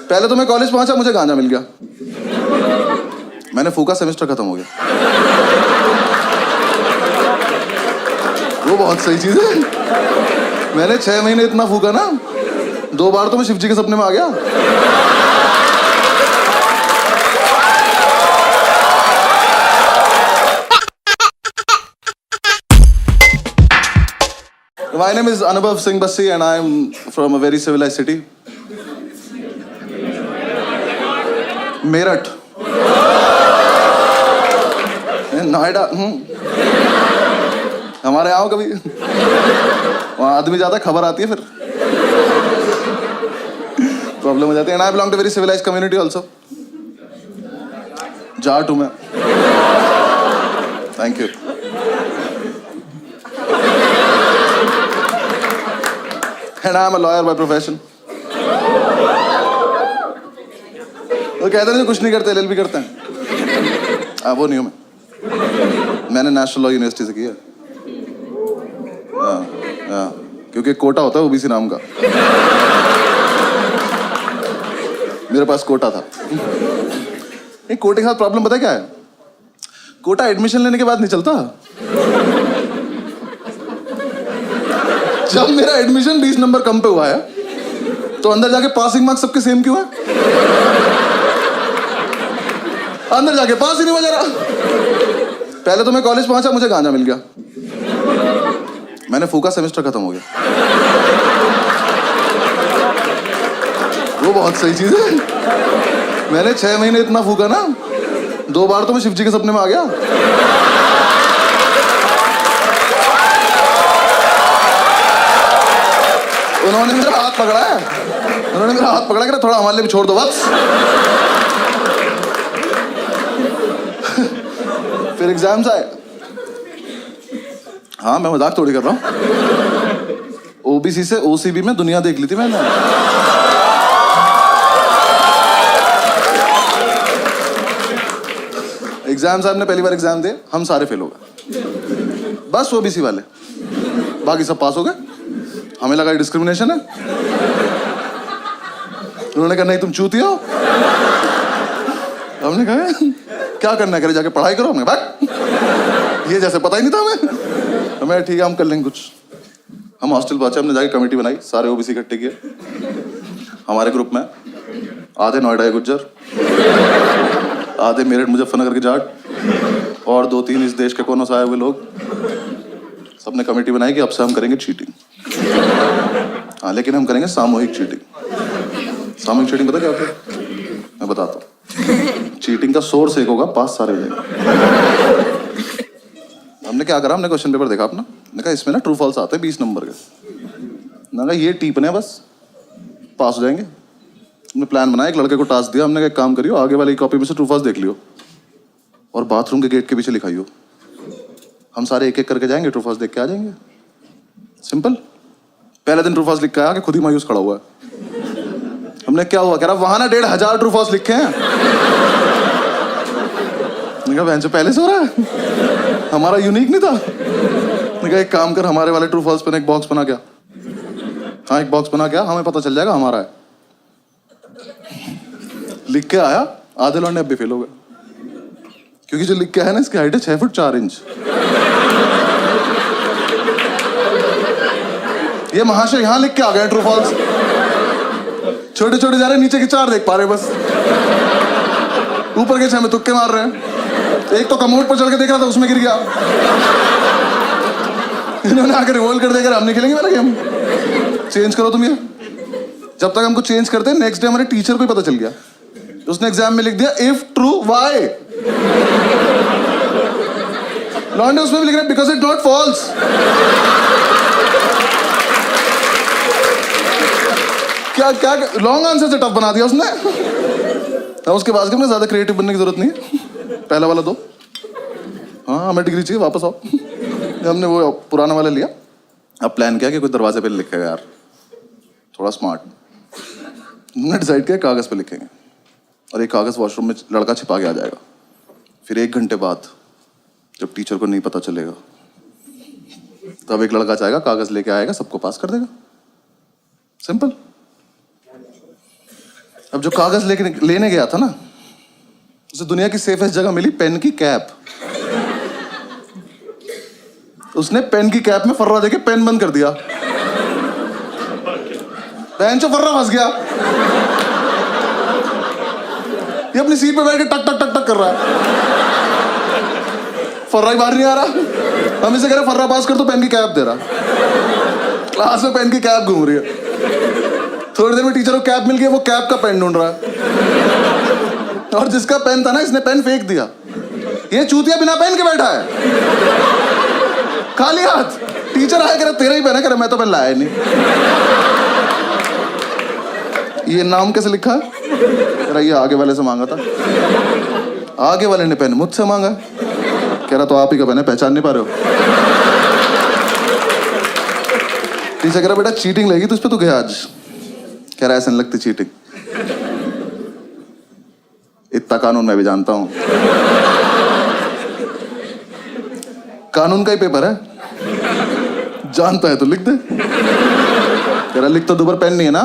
पहले तो मैं कॉलेज पहुंचा, मुझे गांजा मिल गया, मैंने फूका, सेमेस्टर खत्म हो गया। वो बहुत सही चीज है। मैंने 6 महीने इतना फूका ना, 2 बार तो मैं शिव जी के सपने में आ गया। My name is Anubhav Singh Bassi and I am from a very civilized city. Meerut, Noida. हमारे आओ कभी, वहाँ आदमी ज्यादा, खबर आती है फिर प्रॉब्लम हो जाती है। And I belong to very civilized community also. Jat हूँ मैं। Thank you. And I am a lawyer by profession. तो कहते हैं कुछ नहीं करते, LLB करते हैं। वो नहीं हूँ मैं। मैंने नेशनल लॉ यूनिवर्सिटी से किया। क्योंकि कोटा होता है ओबीसी नाम का, मेरे पास कोटा था। नहीं, कोटे के साथ प्रॉब्लम पता है क्या है? कोटा एडमिशन लेने के बाद नहीं चलता। जब मेरा एडमिशन 20 नंबर कम पे हुआ है, तो अंदर जाके पासिंग मार्क्स सबके सेम क्यों है? अंदर जाके पास ही नहीं हुआ जरा। पहले तो मैं कॉलेज पहुंचा, मुझे गांजा मिल गया, मैंने फूका, सेमेस्टर खत्म हो गया। वो बहुत सही चीज है। मैंने 6 महीने इतना फूका ना, 2 बार तो मैं शिव जी के सपने में आ गया। उन्होंने मेरा हाथ पकड़ा है, उन्होंने मेरा हाथ पकड़ा कि थोड़ा हमारे लिए भी छोड़ दो बस। फिर एग्जाम्स आए। हाँ, मैं मजाक थोड़ी कर रहा हूँ। ओबीसी से ओसीबी में दुनिया देख ली थी मैंने। एग्जाम साहब ने पहली बार एग्जाम दिए, हम सारे फेल हो गए, बस ओबीसी वाले, बाकी सब पास हो गए। हमें लगा डिस्क्रिमिनेशन है। उन्होंने कहा नहीं तुम चूतिया हो। हमने कहा क्या करना है, करे जाके पढ़ाई करो। हमने भाग, ये जैसे पता ही नहीं था हमें। ठीक है, हम कर लेंगे कुछ। हम हॉस्टल पहुंचे, हमने जाके कमेटी बनाई, सारे ओबीसी इकट्ठे किए। हमारे ग्रुप में आधे नोएडा के गुज्जर, आधे मेरठ मुजफ्फरनगर के जाट और 2-3 इस देश के कोनों से आए हुए लोग। सबने कमेटी बनाई कि अब से हम करेंगे चीटिंग। हाँ, लेकिन हम करेंगे सामूहिक चीटिंग। सामूहिक चीटिंग पता क्या होता है? मैं बताता हूँ। चीटिंग का सोर्स एक होगा, पास सारे हो जाएंगे। हमने क्या करा, हमने क्वेश्चन पेपर देखा अपना, मैंने कहा इसमें ना ट्रू फॉल्स आते हैं 20 नंबर के। मैंने कहा ये टीपने बस, पास हो जाएंगे। हमने प्लान बनाया, एक लड़के को टास्क दिया, हमने कहा एक काम करियो, आगे वाली कॉपी में से ट्रू फॉल्स देख लियो और बाथरूम के गेट के पीछे लिखाइयो। हम सारे एक एक करके जाएंगे, ट्रू फॉल्स देख के आ जाएंगे। सिंपल। पहले दिन ट्रू फॉल्स लिख के आया कि खुद ही मायूस खड़ा हुआ है। हमने क्या हुआ, कह रहा वहां ना 1500 ट्रू फॉल्स लिखे हैं। मैंने कहा बहन से पहले से हो रहा है, हमारा यूनिक नहीं था। मैंने कहा एक काम कर, हमारे वाले ट्रू फॉल्स पे एक बॉक्स बना क्या। हाँ, एक बॉक्स बना क्या, हमें पता चल जाएगा हमारा है। लिख के आया, आधे लौंडे अब भी फेल हो गए, क्योंकि जो लिख के आया ना, इसकी हाइट है 6 फुट 4 इंच। ये महाशय यहाँ लिख के आ गए ट्रू फॉल्स, छोटे छोटे जा रहे, नीचे के 4 देख पा रहे बस, ऊपर के 6 में तुक्के मार रहे हैं। एक तो कमोड पर चढ़ के देख रहा था, उसमें गिर गया। इन्होंने आकर रिवॉल्व कर देकर हम नहीं खेलेंगे वाला गेम, चेंज करो तुम ये। जब तक हमको चेंज करते, नेक्स्ट डे हमारे टीचर को ही पता चल गया, उसने एग्जाम में लिख दिया इफ ट्रू वाई। लॉन्डे उसमें भी लिख रहा है बिकॉज इट नॉट फॉल्स। क्या क्या लॉन्ग आंसर से टफ बना दिया उसने। उसके बाद हमने ज्यादा क्रिएटिव बनने की जरूरत नहीं है, पहला वाला 2। हाँ, हमें डिग्री चाहिए, वापस आओ। हमने वो पुराना वाला लिया, अब प्लान किया कि कोई दरवाजे पे लिखेगा यार, थोड़ा स्मार्ट। हमने डिसाइड किया कागज पे लिखेंगे और एक कागज वॉशरूम में लड़का छिपा के आ जाएगा। फिर 1 घंटे बाद जब टीचर को नहीं पता चलेगा, तब एक लड़का जाएगा, कागज लेके आएगा, सबको पास कर देगा। सिंपल। अब जो कागज लेने गया था ना, उसे दुनिया की सेफेस्ट जगह मिली पेन की कैप। उसने पेन की कैप में फर्रा देके पेन बंद कर दिया। पेन से फर्रा फंस गया। ये अपनी सीट पे बैठ के टक टक टक टक कर रहा है, फर्रा ही बाहर नहीं आ रहा। हम इसे कह रहे फर्रा पास कर, तो पेन की कैप दे रहा। क्लास में पेन की कैप घूम रही है। थोड़ी देर में टीचर को कैप मिल गई, वो कैप का पेन ढूंढ रहा है। और जिसका पेन था ना, इसने पेन फेंक दिया। ये चूतिया बिना पेन के बैठा है, खाली हाथ। टीचर आया, कह रहा तेरा ही पेन है। कह रहा मैं तो पेन लाया नहीं। ये नाम कैसे लिखा है? कह रहा ये आगे वाले से मांगा था। आगे वाले ने पेन मुझसे मांगा। कह रहा तो आप ही का पेन है, पहचान नहीं पा रहे हो? टीचर कह रहा बेटा चीटिंग लगी तुझ पे, तू गया आज। कह रहा ऐसे नहीं लगती चीटिंग, इतना कानून मैं भी जानता हूं। कानून का ही पेपर है, जानता है तो लिख दे। कह रहा लिख तो दो, पर पेन नहीं है ना।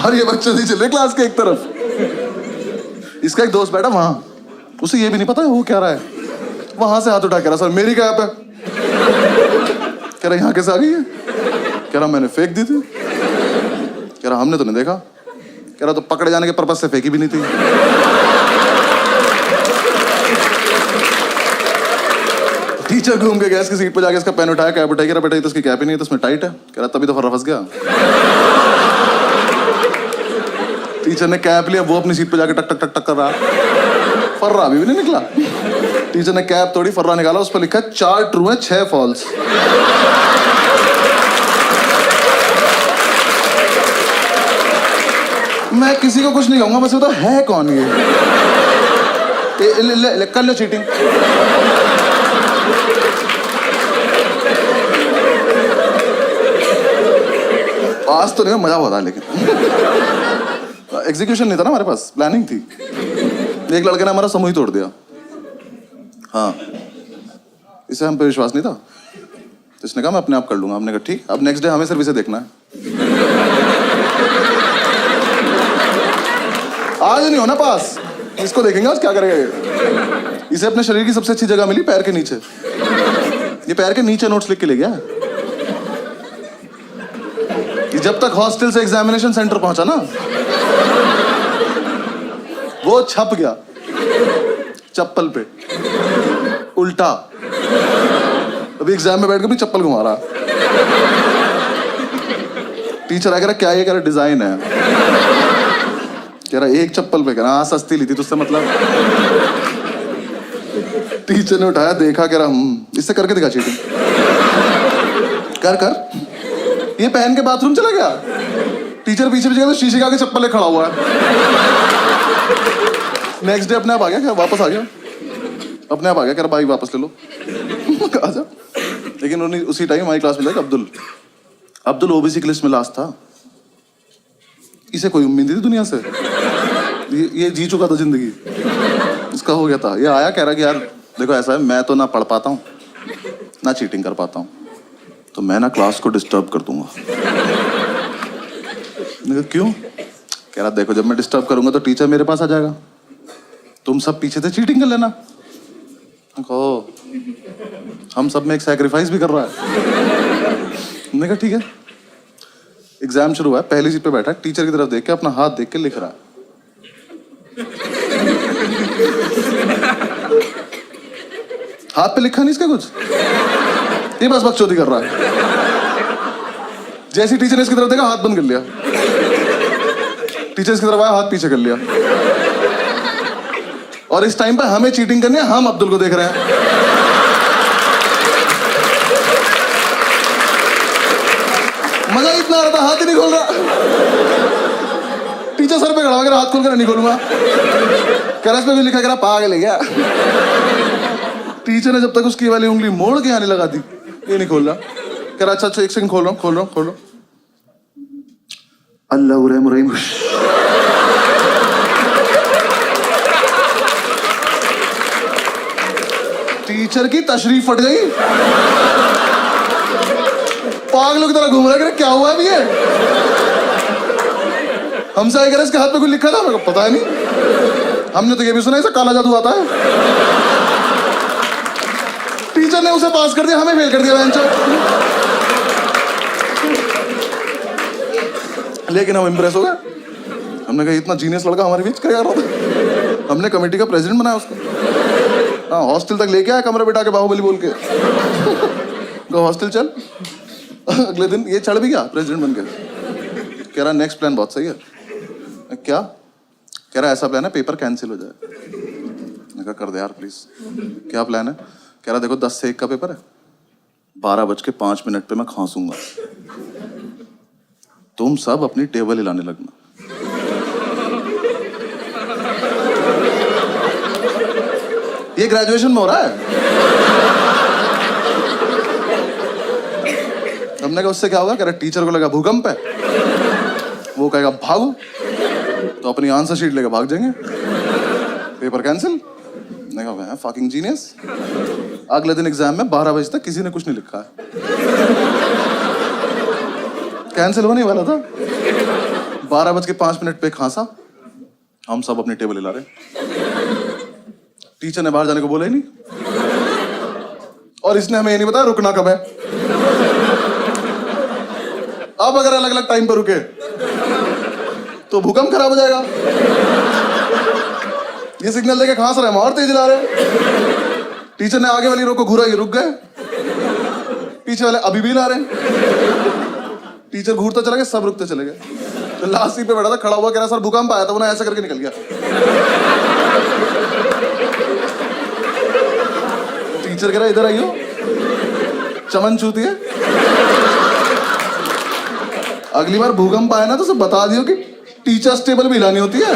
और ये बच्चे नहीं चले क्लास के एक तरफ। इसका एक दोस्त बैठा वहां, उसे ये भी नहीं पता है वो क्या रहा है। वहां से हाथ उठा, कह रहा सर मेरी कैप है। कह रहा यहाँ कैसे आ गई है? कह रहा मैंने फेंक दी थी। कह रहा हमने तो नहीं देखा। कह रहा तो पकड़े जाने के पर्पस से फेंकी भी नहीं थी। टीचर घूम के गया इसकी सीट पे जाके, इसका पेन उठाया, कैप उठाई। कह रहा बेटा ये तो इसकी कैप ही नहीं है, तो इसमें टाइट है। कह रहा तभी तो फर्रा फंस गया। टीचर ने कैप लिया, वो अपनी सीट पे जाके टक टक टक टक कर रहा। फर्रा अभी भी नहीं निकला। टीचर ने कैप तोड़ी, फर्रा निकाला, उस पर लिखा 4 ट्रू है 6 फॉल्स। मैं किसी को कुछ नहीं कहूंगा, बस तो है कौन ये? ले, कर लो चीटिंग। आज तो नहीं, मजा हुआ था, लेकिन एग्जीक्यूशन नहीं था ना हमारे पास, प्लानिंग थी। एक लड़के ने हमारा समूह ही तोड़ दिया। हाँ, इसे हम पे विश्वास नहीं था, तो इसने कहा मैं अपने आप कर लूंगा। हमने कहा ठीक। अब नेक्स्ट डे हमें सिर्फ इसे देखना है। आज नहीं होना पास, इसको देखेंगे आज क्या करेगा ये। इसे अपने शरीर की सबसे अच्छी जगह मिली, पैर के नीचे। ये पैर के नीचे नोट्स लिख के ले गया। ये जब तक हॉस्टल से एग्जामिनेशन सेंटर पहुंचा ना, वो छप गया चप्पल पे उल्टा। अभी एग्जाम में बैठ के भी चप्पल घुमा रहा। टीचर आ कह रहा क्या ये? कह रहा डिजाइन है। कह रहा एक चप्पल पे। कह रहा हाँ सस्ती ली थी तुझसे मतलब। टीचर ने उठाया, देखा, कह रहा इससे करके दिखा चीटिंग। कर कर। ये पहन के बाथरूम चला गया। टीचर पीछे पीछे तो शीशे के आगे चप्पल ले खड़ा हुआ है। नेक्स्ट डे अपने आप आ गया, क्या वापस आ गया, अपने आप आ गया। कह रहा भाई वापस ले लो। आजा। लेकिन उसी टाइम हमारी क्लास में था अब्दुल ओबीसी की लिस्ट में लास्ट था। इसे कोई उम्मीद नहीं थी दुनिया से। ये जी चुका था जिंदगी, इसका हो गया था। ये आया, कह रहा कि यार देखो ऐसा है, मैं तो ना पढ़ पाता हूँ ना चीटिंग कर पाता हूँ, तो मैं ना क्लास को डिस्टर्ब कर दूंगा। क्यों? कह रहा देखो जब मैं डिस्टर्ब करूंगा तो टीचर मेरे पास आ जाएगा, तुम सब पीछे से चीटिंग कर लेना। कहो हम सब में एक सैक्रिफाइस भी कर रहा है। मैंने कहा ठीक है। एग्जाम शुरू हुआ है, पहली सीट पे बैठा है, टीचर की तरफ देख के अपना हाथ देख के लिख रहा है। हाथ पे लिखा नहीं इसका कुछ, ये बस बकचोदी कर रहा है। जैसे टीचर ने इसकी तरफ देखा, हाथ बंद कर लिया। टीचर इसकी तरफ आया, हाथ पीछे कर लिया। और इस टाइम पे हमें चीटिंग करनी है, हम अब्दुल को देख रहे हैं। मजा इतना आ रहा था, हाथ ही नहीं खोल रहा। टीचर सर पे खड़ा होकर हाथ खोल कर नहीं खोलूंगा। कह रहा इस पे भी लिखा, कह रहा पागल है क्या। टीचर ने जब तक उसकी वाली उंगली मोड़ के आने लगा दी, ये नहीं खोल रहा। कह रहा अच्छा एक सेकंड, खोल रहा हूं। अल्लाह रहीम। टीचर की तशरीफ फट गई। पागलों की तरह घूम रहा है, क्या हुआ है ये? हमसे आई कह रहे इसके हाथ पे कुछ लिखा था, मेरे को पता है नहीं। हमने तो ये भी सुना इसे काला जादू आता है। टीचर ने उसे पास कर दिया, हमें फेल कर दिया बेंचो। लेकिन हम इंप्रेस हो गए। हमने कहा इतना जीनियस लड़का हमारे बीच क्या कर रहा था। हमने कमेटी का प्रेसिडेंट बनाया उसको। हाँ, हॉस्टल तक लेके आया कमरे बिठा के बाहुबली बोल के। तो हॉस्टल चल। अगले दिन ये चढ़ भी गया प्रेसिडेंट बन के। कह रहा नेक्स्ट प्लान बहुत सही है। क्या? कह रहा ऐसा प्लान है पेपर कैंसिल हो जाए। मैंने कहा कर दे यार प्लीज। क्या प्लान है? कह रहा देखो 10 से 1 का पेपर है, 12:05 पे मैं खांसूंगा, तुम सब अपनी टेबल हिलाने लगना। ये ग्रेजुएशन में हो रहा है। हमने कहा उससे क्या होगा? कह रहा टीचर को लगा भूकंप है, वो कहेगा भागो, तो अपनी आंसर शीट लेकर भाग जाएंगे, पेपर कैंसिल। मैंने कहा फकिंग जीनियस। अगले दिन एग्जाम में 12 बजे तक किसी ने कुछ नहीं लिखा है। कैंसिल होने वाला था, 12:05 पे खांसा। हम सब अपनी टेबल हिला रहे। टीचर ने बाहर जाने को बोला ही नहीं, और इसने हमें ये नहीं बताया रुकना कब है। अब अगर अलग अलग टाइम पर रुके तो भूकंप खराब हो जाएगा। ये सिग्नल देके खांस रहे हैं, और तेज हिला रहे। टीचर ने आगे वाली रो को घूरा, ये रुक गए, पीछे वाले अभी भी हिला रहे हैं। टीचर घूरता चला गया, सब रुकते चले गए। तो लास्ट सीट पे बैठा था, खड़ा हुआ, कह रहा सर भूकंप आया था, उन्हें ऐसा करके निकल गया। टीचर कह रहा इधर आइयो, चमन छूती है। अगली बार भूकंप आए ना तो सब बता दियो कि टीचर्स टेबल भी हिलानी होती है।